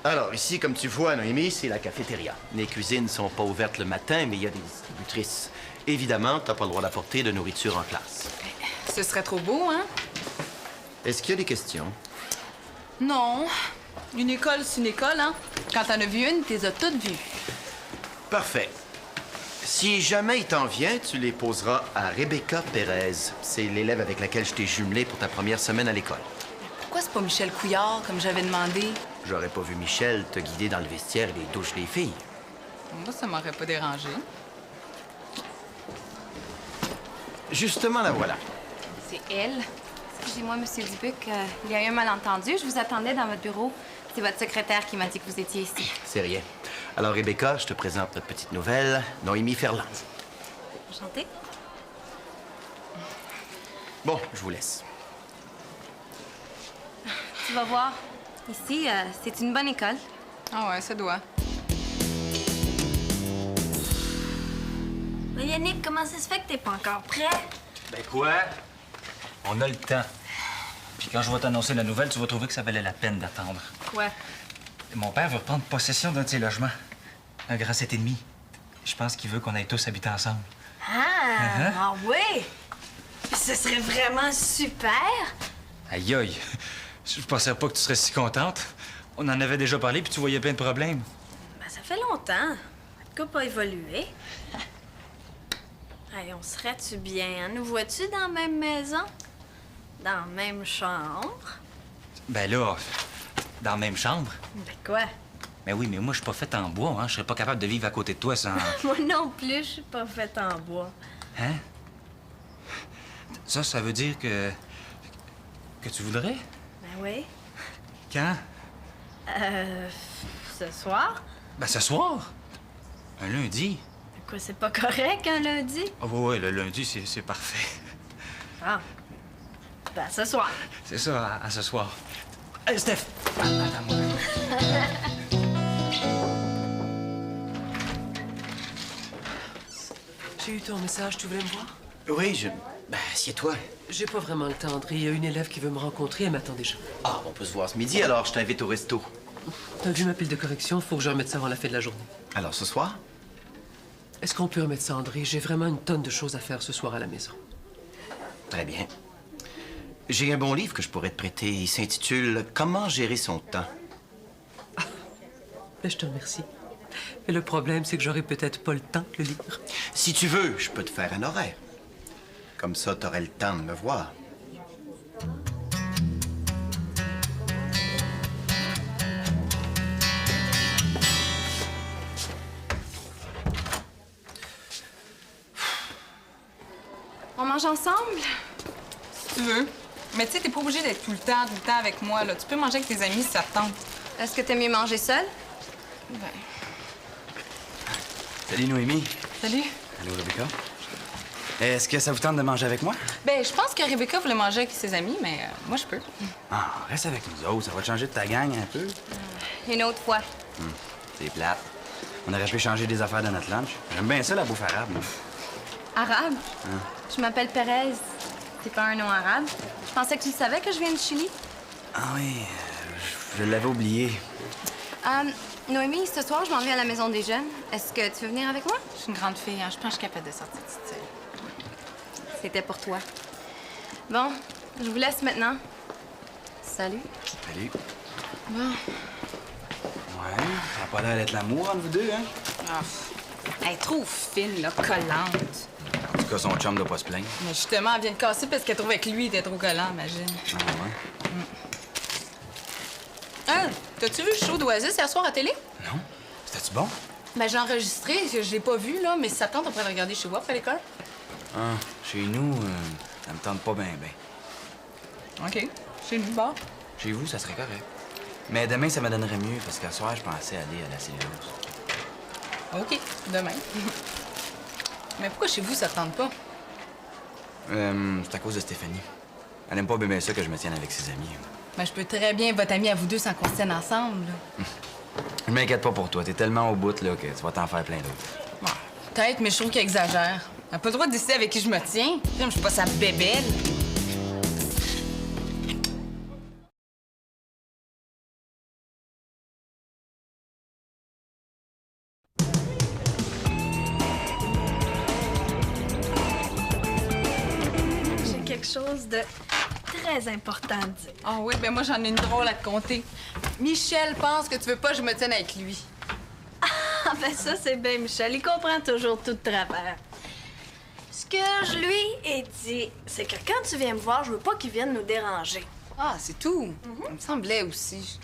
Alors, ici, comme tu vois, Noémie, c'est la cafétéria. Les cuisines sont pas ouvertes le matin, mais il y a des distributrices. Évidemment, t'as pas le droit d'apporter de nourriture en classe. Ce serait trop beau, hein? Est-ce qu'il y a des questions? Non. Une école, c'est une école, hein? Quand t'en as vu une, t'es as toutes vues. Parfait. Si jamais il t'en vient, tu les poseras à Rebecca Pérez. C'est l'élève avec laquelle je t'ai jumelé pour ta première semaine à l'école. Pourquoi c'est pas Michel Couillard, comme j'avais demandé? J'aurais pas vu Michel te guider dans le vestiaire et les douches des filles. Moi, ça m'aurait pas dérangé. Justement, la voilà. C'est elle. Excusez-moi, Monsieur Dubuc, il y a eu un malentendu. Je vous attendais dans votre bureau. C'est votre secrétaire qui m'a dit que vous étiez ici. C'est rien. Alors, Rebecca, je te présente notre petite nouvelle, Noémie Ferland. Enchantée. Bon, je vous laisse. Tu vas voir. Ici, c'est une bonne école. Ah ouais, ça doit. Mais Yannick, comment ça se fait que t'es pas encore prêt? Ben quoi? On a le temps. Puis quand je vais t'annoncer la nouvelle, tu vas trouver que ça valait la peine d'attendre. Quoi? Mon père veut prendre possession d'un de ses logements. Un grand 7,5. Je pense qu'il veut qu'on aille tous habiter ensemble. Ah oui! Ce serait vraiment super! Aïe aïe! Je pensais pas que tu serais si contente. On en avait déjà parlé, puis tu voyais plein de problèmes. Ben, ça fait longtemps. Votre couple a évolué. Hey, on serait-tu bien? Hein? Nous vois-tu dans la même maison? Dans la même chambre? Ben là, dans la même chambre. Ben quoi? Ben oui, mais moi, je suis pas faite en bois, hein. Je serais pas capable de vivre à côté de toi sans... Moi non plus, je suis pas faite en bois. Hein? Ça veut dire que... que tu voudrais? Ben oui. Quand? Ce soir? Ben ce soir. Un lundi. Quoi, c'est pas correct un lundi? Ah ouais, le lundi, c'est parfait. Ah. Ben, ce soir. C'est ça, à ce soir. Hey, Steph! Attends-moi. J'ai eu ton message, tu voulais me voir? Oui, Ben, assieds-toi. J'ai pas vraiment le temps, André. Il y a une élève qui veut me rencontrer, elle m'attend déjà. Ah, on peut se voir ce midi, alors je t'invite au resto. T'as vu ma pile de correction? Faut que je remette ça avant la fin de la journée. Alors, ce soir? Est-ce qu'on peut remettre ça, André? J'ai vraiment une tonne de choses à faire ce soir à la maison. Très bien. J'ai un bon livre que je pourrais te prêter. Il s'intitule « Comment gérer son temps ». Ben, je te remercie. Mais le problème, c'est que j'aurai peut-être pas le temps de le lire. Si tu veux, je peux te faire un horaire. Comme ça, t'aurais le temps de me voir. On mange ensemble? Si tu veux. Mais tu sais, t'es pas obligé d'être tout le temps avec moi, là. Tu peux manger avec tes amis si ça te tente. Est-ce que t'aimes mieux manger seul? Ben... Salut, Noémie. Salut. Allô, Rebecca. Est-ce que ça vous tente de manger avec moi? Ben, je pense que Rebecca voulait manger avec ses amis, mais moi, je peux. Ah, reste avec nous autres. Ça va te changer de ta gang un peu. Une autre fois. C'est plate. On aurait pu changer des affaires de notre lunch. J'aime bien ça, la bouffe arabe. moi. Arabe? Je m'appelle Pérez. C'est pas un nom arabe. Je pensais que tu le savais que je viens de Chili. Ah oui, je l'avais oublié. Noémie, ce soir, je m'en vais à la maison des jeunes. Est-ce que tu veux venir avec moi? Je suis une grande fille, hein. Je pense que je suis capable de sortir de cette salle. C'était pour toi. Bon, je vous laisse maintenant. Salut. Salut. Bon. Ouais, ça n'a pas l'air d'être l'amour entre vous deux, hein? Ah, elle est trop fine, là, collante. En tout cas, son chum doit pas se plaindre. Mais justement, elle vient de casser parce qu'elle trouvait que lui était trop collant, imagine. Ah ouais? Ah, t'as-tu vu le show d'Oasis hier soir à télé? Non? C'était-tu bon? Ben, j'ai enregistré, je l'ai pas vu, là, mais si ça tente, on pourrait le regarder chez vous après l'école. Ah, chez nous, ça me tente pas bien, ben. OK. Chez nous, bon. Chez vous, ça serait correct. Mais demain, ça me donnerait mieux, parce qu'à soir, je pensais aller à la cellulose. OK, demain. Mais pourquoi chez vous, ça te tente pas? C'est à cause de Stéphanie. Elle aime pas bien ça que je me tienne avec ses amis. Ben, je peux très bien être votre amie à vous deux sans qu'on se tienne ensemble, là. Je m'inquiète pas pour toi. T'es tellement au bout, là, que tu vas t'en faire plein d'autres. Bon, peut-être, mais je trouve qu'elle exagère. Elle n'a pas le droit de décider avec qui je me tiens. Je suis pas sa bébelle. chose de très important à dire. Ah oui, ben moi, j'en ai une drôle à te conter. Michel pense que tu veux pas que je me tienne avec lui. Ah ben ça, c'est bien, Michel. Il comprend toujours tout de travers. Ce que je lui ai dit, c'est que quand tu viens me voir, je veux pas qu'il vienne nous déranger. Ah, c'est tout. Ça me semblait aussi.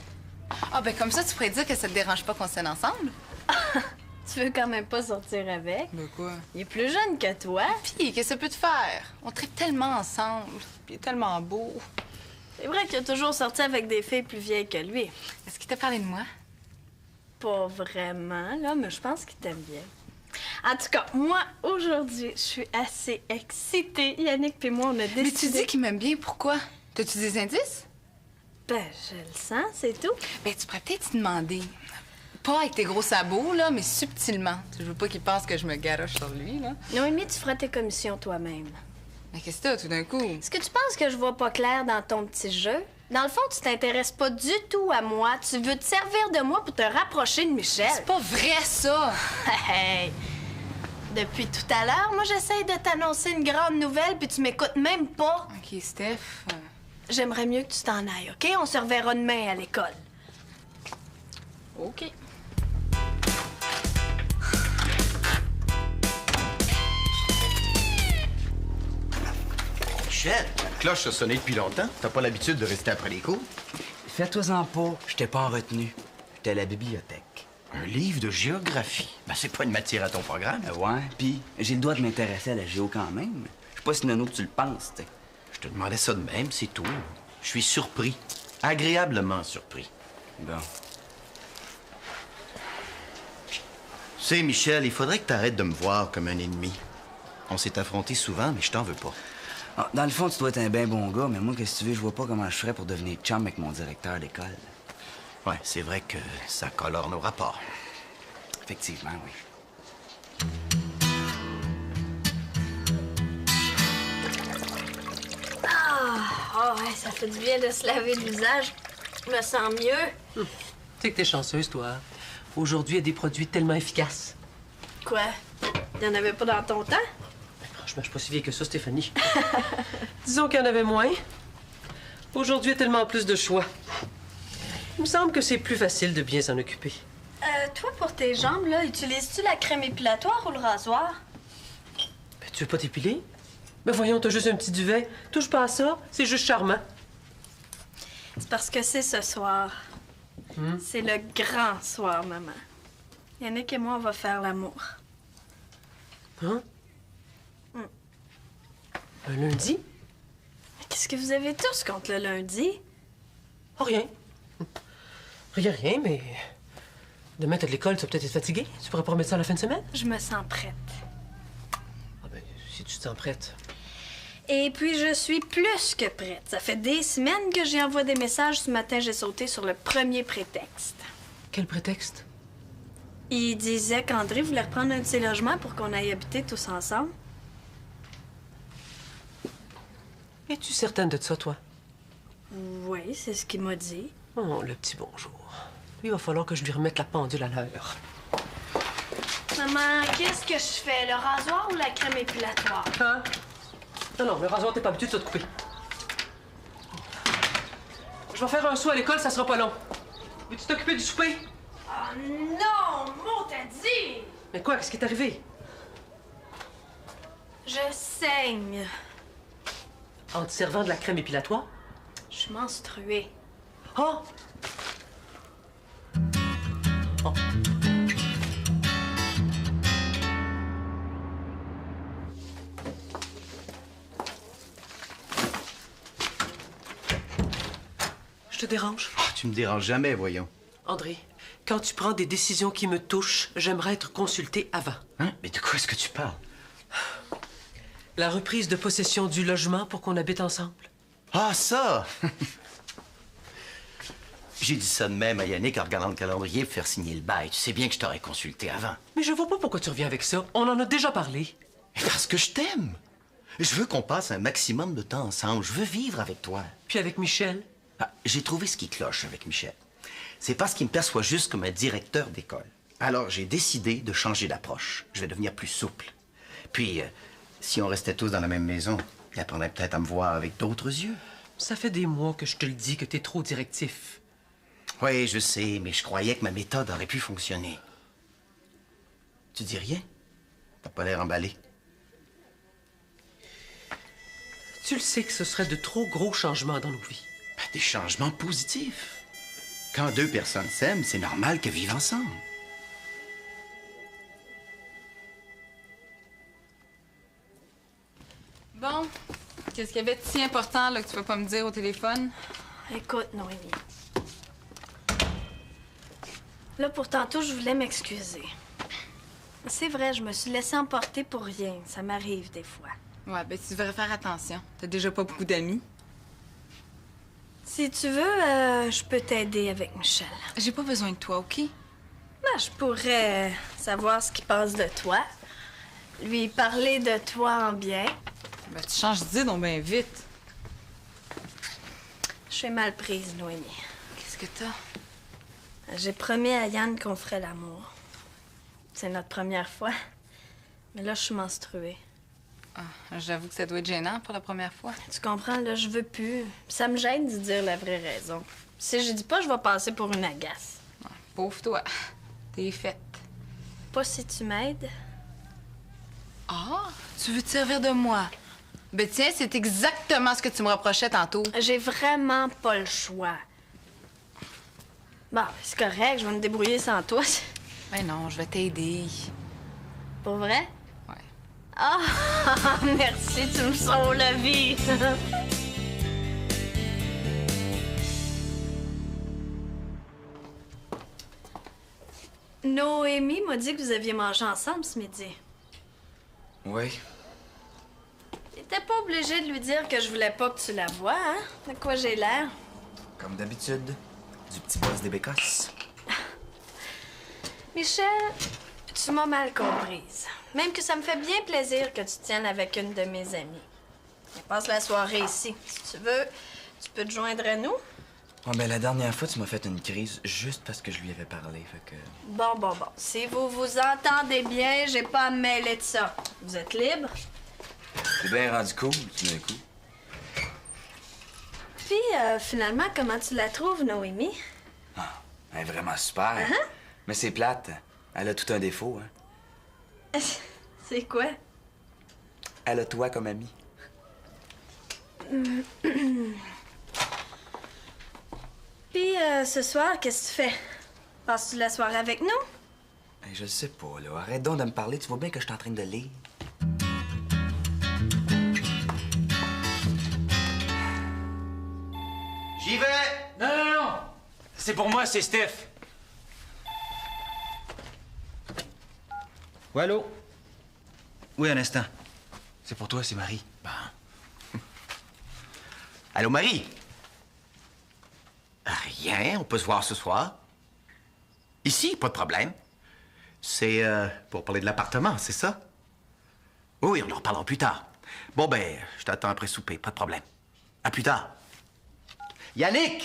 Ah, ben comme ça, tu pourrais dire que ça te dérange pas qu'on s'aide ensemble? Tu veux quand même pas sortir avec? Ben quoi? Il est plus jeune que toi. Puis, qu'est-ce que ça peut te faire? On tripe tellement ensemble. Puis il est tellement beau. C'est vrai qu'il a toujours sorti avec des filles plus vieilles que lui. Est-ce qu'il t'a parlé de moi? Pas vraiment, là, mais je pense qu'il t'aime bien. En tout cas, moi, aujourd'hui, je suis assez excitée. Yannick puis moi, on a décidé... Mais tu dis qu'il m'aime bien, pourquoi? T'as-tu des indices? Ben, je le sens, c'est tout. Ben, tu pourrais peut-être te demander. Pas avec tes gros sabots, là, mais subtilement. Je veux pas qu'il pense que je me garoche sur lui, là. Noémie, tu feras tes commissions toi-même. Mais qu'est-ce que t'as, tout d'un coup? Est-ce que tu penses que je vois pas clair dans ton petit jeu? Dans le fond, tu t'intéresses pas du tout à moi. Tu veux te servir de moi pour te rapprocher de Michel. C'est pas vrai, ça! Hey! Depuis tout à l'heure, moi, j'essaye de t'annoncer une grande nouvelle, puis tu m'écoutes même pas. OK, Steph. J'aimerais mieux que tu t'en ailles, OK? On se reverra demain à l'école. OK. Michel, la cloche a sonné depuis longtemps. T'as pas l'habitude de rester après les cours? Fais-toi-en pas, j'étais pas en retenue. J'étais à la bibliothèque. Un livre de géographie. Ben, c'est pas une matière à ton programme. Ouais, puis j'ai le droit de m'intéresser à la géo quand même. Je sais pas si nono que tu le penses, tu sais. Je te demandais ça de même, c'est tout. Je suis surpris. Agréablement surpris. Bon. Tu sais, Michel, il faudrait que t'arrêtes de me voir comme un ennemi. On s'est affrontés souvent, mais je t'en veux pas. Ah, dans le fond, tu dois être un bien bon gars, mais moi, qu'est-ce que tu veux, je vois pas comment je ferais pour devenir chum avec mon directeur d'école. Ouais, c'est vrai que ça colore nos rapports. Effectivement, oui. Ah ouais, ça fait du bien de se laver le visage. Je me sens mieux. Tu sais que t'es chanceuse, toi. Aujourd'hui, il y a des produits tellement efficaces. Quoi? Il y en avait pas dans ton temps? Franchement, je suis pas si vieille que ça, Stéphanie. Disons qu'il y en avait moins. Aujourd'hui, il y a tellement plus de choix. Il me semble que c'est plus facile de bien s'en occuper. Toi, pour tes jambes, là, utilises-tu la crème épilatoire ou le rasoir? Ben, tu veux pas t'épiler? Ben voyons, t'as juste un petit duvet. Touche pas à ça, c'est juste charmant. C'est parce que c'est ce soir. C'est le grand soir, maman. Yannick et moi, on va faire l'amour. Hein? Un lundi? Qu'est-ce que vous avez tous contre le lundi? Oh, rien. Rien, mais... Demain, t'as de l'école, tu vas peut-être être fatigué. Tu pourrais pas remettre ça à la fin de semaine? Je me sens prête. Ah ben, si tu te sens prête. Et puis, je suis plus que prête. Ça fait des semaines que j'y envoie des messages. Ce matin, j'ai sauté sur le premier prétexte. Quel prétexte? Il disait qu'André voulait reprendre un de ses logements pour qu'on aille habiter tous ensemble. Es-tu certaine de ça, toi? Oui, c'est ce qu'il m'a dit. Oh, le petit bonjour. Lui, il va falloir que je lui remette la pendule à l'heure. Maman, qu'est-ce que je fais? Le rasoir ou la crème épilatoire? Hein? Non, le rasoir, t'es pas habitué de te couper. Je vais faire un saut à l'école, ça sera pas long. Veux-tu t'occuper du souper? Oh non! Mot t'as dit! Mais quoi, qu'est-ce qui est arrivé? Je saigne. En te servant de la crème épilatoire? Je suis menstruée. Oh! Oh. Je te dérange? Ah, tu me déranges jamais, voyons. André, quand tu prends des décisions qui me touchent, j'aimerais être consulté avant. Hein? Mais de quoi est-ce que tu parles? La reprise de possession du logement pour qu'on habite ensemble. Ah, ça! J'ai dit ça de même à Yannick en regardant le calendrier pour faire signer le bail. Tu sais bien que je t'aurais consulté avant. Mais je vois pas pourquoi tu reviens avec ça. On en a déjà parlé. Mais parce que je t'aime. Je veux qu'on passe un maximum de temps ensemble. Je veux vivre avec toi. Puis avec Michel. Ah, j'ai trouvé ce qui cloche avec Michel. C'est parce qu'il me perçoit juste comme un directeur d'école. Alors, j'ai décidé de changer d'approche. Je vais devenir plus souple. Puis, si on restait tous dans la même maison, Il apprendrait peut-être à me voir avec d'autres yeux. Ça fait des mois que je te le dis que t'es trop directif. Oui, je sais, mais je croyais que ma méthode aurait pu fonctionner. Tu dis rien? T'as pas l'air emballé. Tu le sais que ce serait de trop gros changements dans nos vies. Ben, des changements positifs. Quand deux personnes s'aiment, c'est normal qu'elles vivent ensemble. Bon, qu'est-ce qu'il y avait de si important là, que tu peux pas me dire au téléphone? Écoute, Noémie. Là, pour tantôt, je voulais m'excuser. C'est vrai, je me suis laissée emporter pour rien. Ça m'arrive des fois. Ouais, ben tu devrais faire attention. T'as déjà pas beaucoup d'amis. Si tu veux, je peux t'aider avec Michel. J'ai pas besoin de toi, OK? Ben, je pourrais savoir ce qu'il pense de toi. Lui parler de toi en bien. Ben tu changes d'idée donc bien vite. Je suis mal prise, Noémie. Qu'est-ce que t'as? J'ai promis à Yann qu'on ferait l'amour. C'est notre première fois. Mais là, je suis menstruée. Ah, j'avoue que ça doit être gênant pour la première fois. Tu comprends, là, je veux plus. Ça me gêne de dire la vraie raison. Si je dis pas, je vais passer pour une agace. Ouais, pauvre toi. T'es faite. Pas si tu m'aides. Ah, tu veux te servir de moi? Ben tiens, c'est exactement ce que tu me reprochais tantôt. J'ai vraiment pas le choix. Bon, c'est correct, je vais me débrouiller sans toi. Ben non, je vais t'aider. Pour vrai? Ouais. Ah, merci, tu me sauves la vie. Noémie m'a dit que vous aviez mangé ensemble ce midi. Oui. T'étais pas obligé de lui dire que je voulais pas que tu la vois, hein? De quoi j'ai l'air? Comme d'habitude. Du petit boss des bécosses. Michel, tu m'as mal comprise. Même que ça me fait bien plaisir que tu tiennes avec une de mes amies. On passe la soirée ici. Si tu veux, tu peux te joindre à nous. Ouais, ben la dernière fois, tu m'as fait une crise juste parce que je lui avais parlé, fait que... Bon. Si vous vous entendez bien, j'ai pas à me mêler de ça. Vous êtes libre? T'es bien rendu cool, tout d'un coup. Puis, finalement, comment tu la trouves, Noémie? Ah, elle est vraiment super. Mais c'est plate. Elle a tout un défaut, hein. C'est quoi? Elle a toi comme ami. Puis, ce soir, qu'est-ce que tu fais? Passes-tu la soirée avec nous? Hey, je sais pas, là. Arrête donc de me parler. Tu vois bien que je suis en train de lire. J'y vais! Non! C'est pour moi, c'est Steph. Oui, allô? Oui, un instant. C'est pour toi, c'est Marie. Allô, Marie? Rien, on peut se voir ce soir. Ici, pas de problème. C'est pour parler de l'appartement, c'est ça? Oui, on en reparlera plus tard. Bon, ben, je t'attends après souper, pas de problème. À plus tard. Yannick!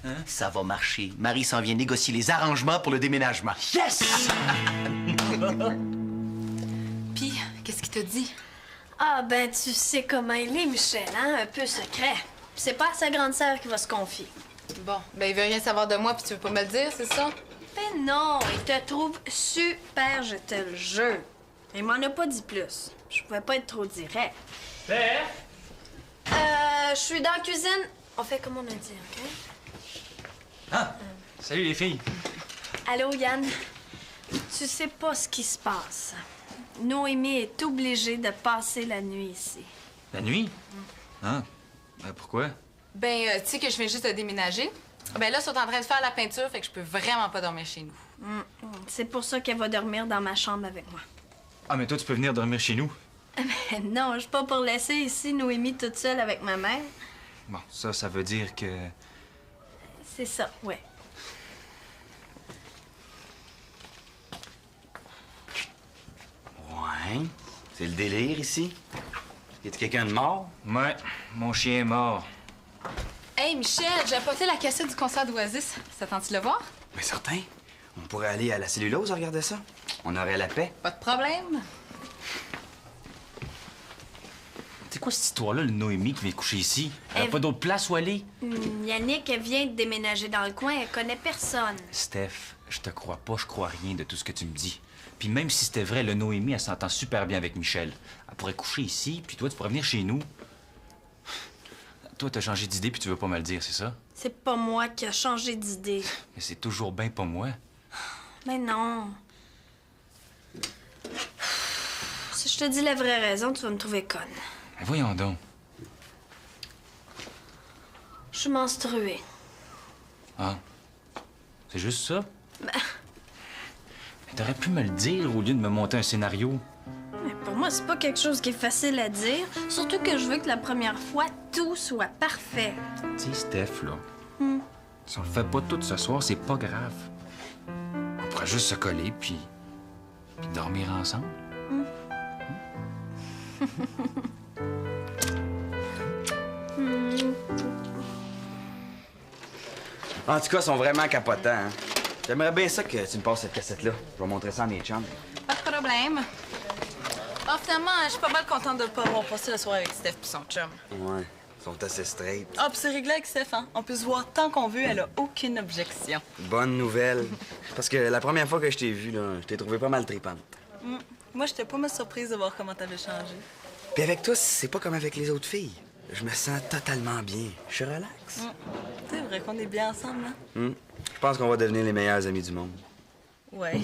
Hein? Ça va marcher. Marie s'en vient négocier les arrangements pour le déménagement. Yes! Puis, qu'est-ce qu'il t'a dit? Ah, ben, tu sais comment il est, Michel, hein? Un peu secret. C'est pas à sa grande sœur qui va se confier. Bon, ben il veut rien savoir de moi, puis tu veux pas me le dire, c'est ça? Ben non, il te trouve super, je te le jure. Il m'en a pas dit plus. Je pouvais pas être trop direct. Steph? Je suis dans la cuisine. On fait comme on a dit, OK? Ah! Salut, les filles. Allô, Yann? Tu sais pas ce qui se passe. Noémie est obligée de passer la nuit ici. La nuit? Ah. Ben, pourquoi? Ben, tu sais que je viens juste de déménager. Ben là, ils sont en train de faire la peinture, fait que je peux vraiment pas dormir chez nous. C'est pour ça qu'elle va dormir dans ma chambre avec moi. Ah, mais toi, tu peux venir dormir chez nous. Mais non, je suis pas pour laisser ici Noémie toute seule avec ma mère. Bon, ça veut dire que... C'est ça, ouais. Ouais. C'est le délire ici. Y a-t-il quelqu'un de mort? Ouais, mon chien est mort. Hey, Michel, j'ai apporté la cassette du concert d'Oasis. Ça tente-tu de le voir? Mais certain. On pourrait aller à la cellulose regarder ça. On aurait la paix. Pas de problème. C'est quoi cette histoire-là, le Noémie qui vient coucher ici? Elle a pas d'autre place où aller? Yannick, elle vient de déménager dans le coin, elle connaît personne. Steph, je te crois pas, je crois rien de tout ce que tu me dis. Puis même si c'était vrai, le Noémie, elle s'entend super bien avec Michel. Elle pourrait coucher ici, puis toi, tu pourrais venir chez nous. Toi, t'as changé d'idée, puis tu veux pas me le dire, c'est ça? C'est pas moi qui a changé d'idée. Mais c'est toujours bien pas moi. Mais non. Si je te dis la vraie raison, tu vas me trouver conne. Mais voyons donc. Je suis menstruée. Ah. C'est juste ça? Ben, Mais t'aurais pu me le dire au lieu de me monter un scénario. mais pour moi, c'est pas quelque chose qui est facile à dire. Surtout que je veux que la première fois, tout soit parfait. Tu sais, Steph, là. Si on le fait pas tout ce soir, c'est pas grave. On pourra juste se coller, puis dormir ensemble. En tout cas, ils sont vraiment capotants, hein. J'aimerais bien ça que tu me passes cette cassette-là. Je vais montrer ça à mes chums. Pas de problème. Ah, finalement, je suis pas mal contente de pas avoir passé la soirée avec Steph pis son chum. Ouais, ils sont assez straight. Ah, pis c'est réglé avec Steph, hein? On peut se voir tant qu'on veut, elle a aucune objection. Bonne nouvelle. Parce que la première fois que je t'ai vue, là, je t'ai trouvé pas mal tripante. Moi, j'étais pas mal surprise de voir comment t'avais changé. Puis avec toi, c'est pas comme avec les autres filles. Je me sens totalement bien. Je suis relax. C'est vrai qu'on est bien ensemble, hein? Je pense qu'on va devenir les meilleurs amis du monde. Ouais. Puis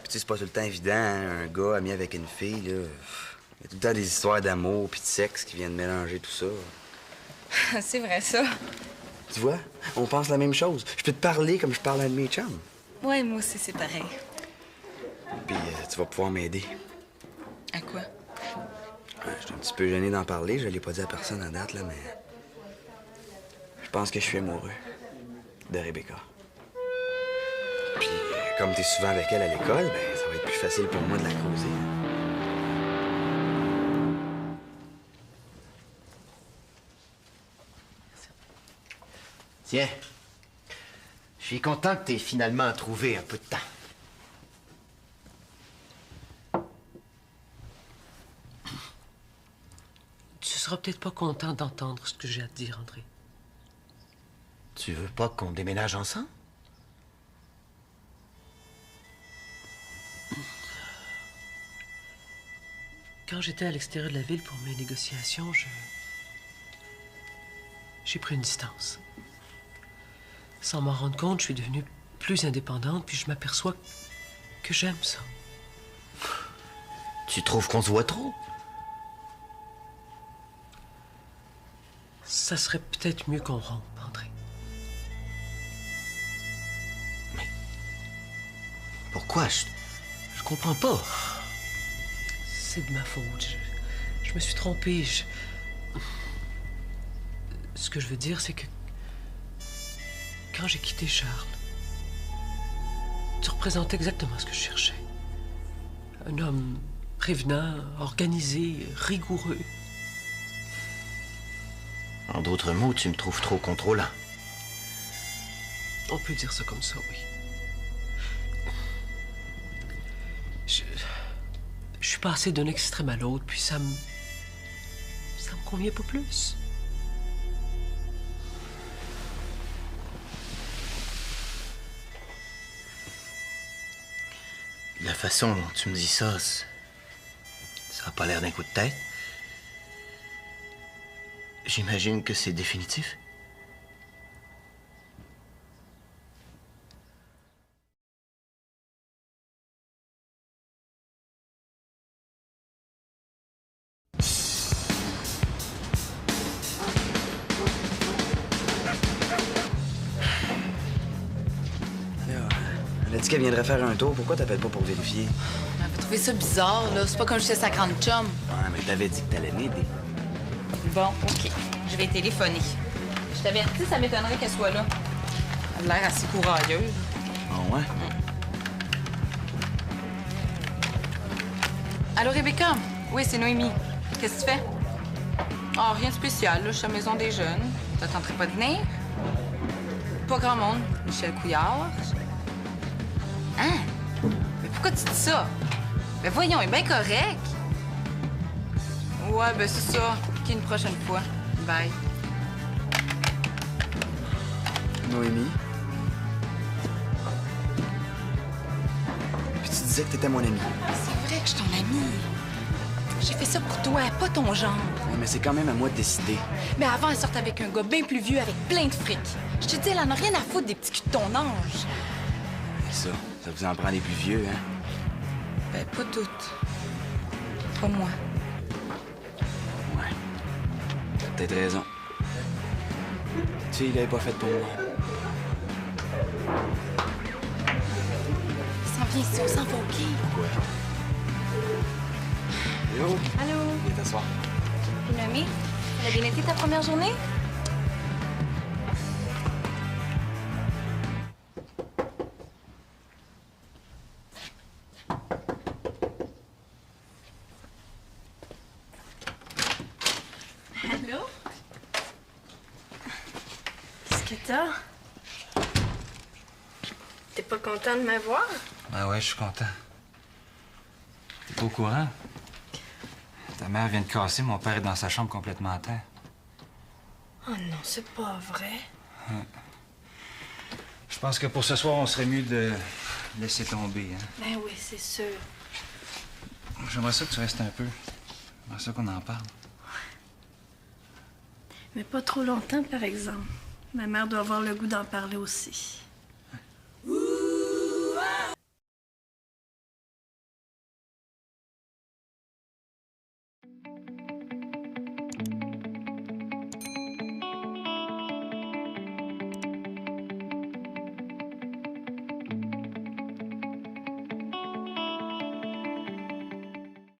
tu sais, c'est pas tout le temps évident, hein, un gars ami avec une fille, là. Il y a tout le temps des histoires d'amour puis de sexe qui viennent mélanger tout ça. C'est vrai, ça. Tu vois, on pense la même chose. Je peux te parler comme je parle à un de mes chums. Ouais, moi aussi, c'est pareil. Puis tu vas pouvoir m'aider. À quoi? Je suis un petit peu gêné d'en parler, je l'ai pas dit à personne à date, là, mais... Je pense que je suis amoureux de Rebecca. Puis, comme t'es souvent avec elle à l'école, ben ça va être plus facile pour moi de la causer. Tiens, je suis content que t'aies finalement trouvé un peu de temps. Tu seras peut-être pas content d'entendre ce que j'ai à te dire, André. Tu veux pas qu'on déménage ensemble? Quand j'étais à l'extérieur de la ville pour mes négociations, j'ai pris une distance. Sans m'en rendre compte, je suis devenue plus indépendante, puis je m'aperçois que j'aime ça. Tu trouves qu'on se voit trop? Ça serait peut-être mieux qu'on rompe, André. Pourquoi? Je comprends pas. C'est de ma faute. Je me suis trompée. Ce que je veux dire, c'est que quand j'ai quitté Charles, tu représentais exactement ce que je cherchais. Un homme prévenant, organisé, rigoureux. En d'autres mots, tu me trouves trop contrôlant. On peut dire ça comme ça, oui. Je suis passé d'un extrême à l'autre, puis ça me convient pas plus. La façon dont tu me dis ça, ça a pas l'air d'un coup de tête. J'imagine que c'est définitif. Elle a dit qu'elle viendrait faire un tour. Pourquoi t'appelles pas pour vérifier? J'avais trouvé ça bizarre, là. C'est pas comme chez sa grande chum. Ouais, mais t'avais dit que t'allais m'aider. Bon, OK. Je vais téléphoner. Je t'avertis, ça m'étonnerait qu'elle soit là. Elle a l'air assez courageuse. Ah ouais? Allô, Rebecca? Oui, c'est Noémie. Qu'est-ce que tu fais? Oh, rien de spécial, là. Je suis à la maison des jeunes. Ça tenterait pas de venir? Pas grand monde. Michel Couillard. Hein? Mais pourquoi tu dis ça? Mais voyons, il est bien correct. Ouais, ben c'est ça. OK, une prochaine fois. Bye. Noémie? Puis tu disais que t'étais mon ami. C'est vrai que je suis ton amie. J'ai fait ça pour toi, pas ton genre. Ouais, mais c'est quand même à moi de décider. Mais avant, elle sortait avec un gars bien plus vieux, avec plein de fric. Je te dis, elle en a rien à foutre des petits culs de ton âge. Ça vous en prend les plus vieux, hein? Ben, pas toutes. Pas moi. Ouais. T'as peut-être raison. Tu sais, il avait pas fait pour moi. Il s'en vient ici, on s'en va, OK? Pourquoi? Yo! Allô? Viens t'asseoir. Puis Noémie, ça a bien été ta première journée? Allô? Qu'est-ce que t'as? T'es pas content de me voir? Ah ouais, je suis content. T'es pas au courant? Ta mère vient de casser, mon père est dans sa chambre complètement à terre. Oh non, c'est pas vrai. Je pense que pour ce soir, on serait mieux de laisser tomber, hein? Ben oui, c'est sûr. J'aimerais ça que tu restes un peu. J'aimerais ça qu'on en parle. Mais pas trop longtemps, par exemple. Ma mère doit avoir le goût d'en parler aussi.